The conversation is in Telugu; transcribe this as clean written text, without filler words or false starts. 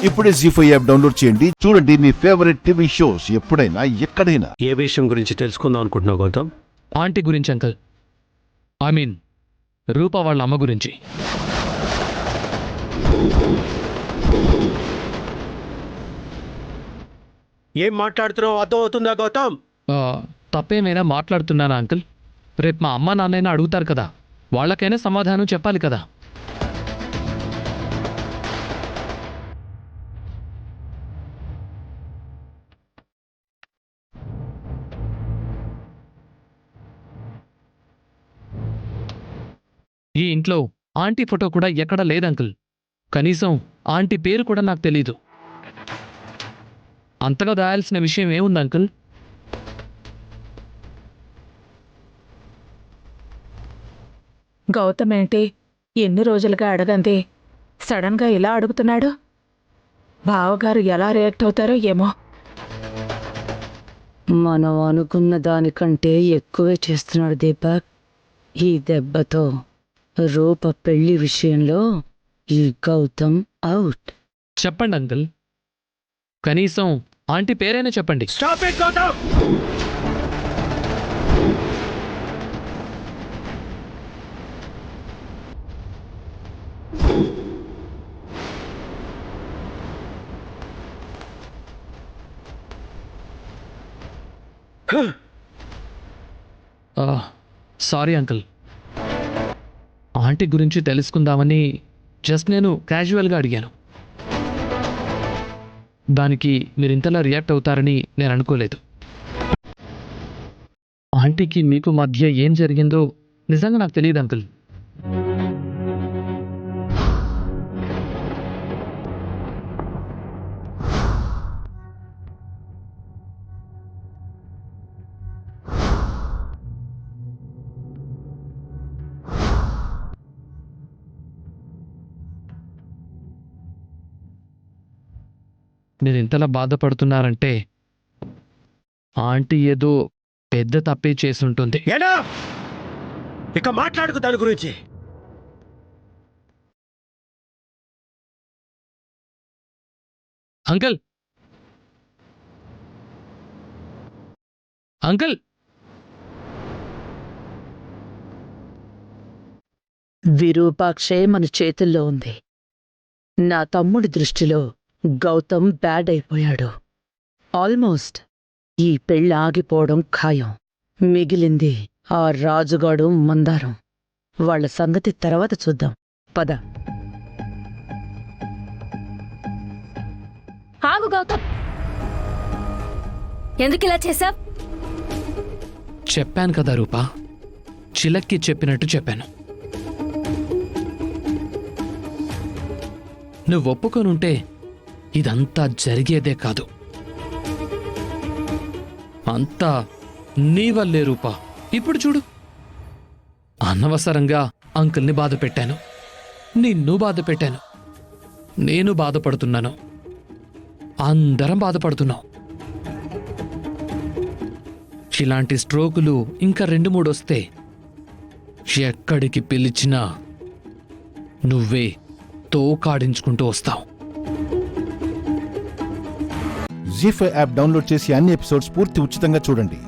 ఇప్పుడే జీ5 యాప్ డౌన్లోడ్ చేయండి. చూడండి మీ ఫేవరెట్ టీవీ షోస్ ఎప్పుడైనా ఎక్కడైనా. ఏ విషయం గురించి తెలుసుకుందాం అనుకుంటున్నావు గౌతమ్? ఆంటీ గురించి అంకల్. ఐ మీన్ రూపా వాళ్ళ అమ్మ గురించి. ఏం మాట్లాడుతున్నావు అర్థం అవుతుందా గౌతమ్? తప్పేమైనా మాట్లాడుతున్నానా అంకుల్? రేపు మా అమ్మ నాన్నైనా అడుగుతారు కదా, వాళ్ళకైనా సమాధానం చెప్పాలి కదా. ఈ ఇంట్లో ఆంటీ ఫోటో కూడా ఎక్కడా లేదు అంకుల్. కనీసం ఆంటీ పేరు కూడా నాకు తెలీదు. అంతగా దాయాల్సిన విషయం ఏముంది అంకుల్? గౌతమ్ ఏంటి ఎన్ని రోజులుగా అడగంది సడన్గా ఇలా అడుగుతున్నాడు? బావగారు ఎలా రియాక్ట్ అవుతారో ఏమో. మనం అనుకున్న దానికంటే ఎక్కువే చేస్తున్నాడు దీపక్. ఈ దెబ్బతో రూప పెళ్లి విషయంలో ఈ గౌతమ్ అవుట్. చెప్పండి అంకుల్, కనీసం ఆంటీ పేరైనా చెప్పండి. Stop it Gautam! Sorry uncle, aunty గురించి తెలుసుకుందామని జస్ట్ నేను క్యాజువల్గా అడిగాను. దానికి మీరు ఇంతలా రియాక్ట్ అవుతారని నేను అనుకోలేదు. ఆంటీకి మీకు మధ్య ఏం జరిగిందో నిజంగా నాకు తెలియదు అంకుల్. మీరు ఇంతలా బాధపడుతున్నారంటే ఆంటీ ఏదో పెద్ద తప్పే చేసుంటుంది. ఏనా ఇక మాట్లాడుకు దాని గురించి. అంకుల్, అంకుల్, విరూపాక్షే మన చేతుల్లో ఉంది. నా తమ్ముడి దృష్టిలో గౌతమ్ బ్యాడ్ అయిపోయాడు. ఆల్మోస్ట్ ఈ పెళ్ళి ఆగిపోవడం ఖాయం. మిగిలింది ఆ రాజుగాడు మందారం. వాళ్ళ సంగతి తర్వాత చూద్దాం. పద. ఆగు గౌతమ్, ఎందుకు ఇలా చేశావ్? చెప్పాను కదా రూపా, చిలక్కి చెప్పినట్టు చెప్పాను. నువ్వు ఒప్పుకొనుంటే ఇదంతా జరిగేదే కాదు. అంతా నీ వల్లే రూపా. ఇప్పుడు చూడు, అనవసరంగా అంకుల్ని బాధ పెట్టాను, నిన్ను బాధ పెట్టాను, నేను బాధపడుతున్నాను, అందరం బాధపడుతున్నాం. ఇలాంటి స్ట్రోకులు ఇంకా 2-3 వస్తే ఎక్కడికి పిలిచినా నువ్వే తోకాడించుకుంటూ వస్తావు. జీ5 యాప్ డౌన్లోడ్ చేసి అన్ని ఎపిసోడ్స్ పూర్తి ఉచితంగా చూడండి.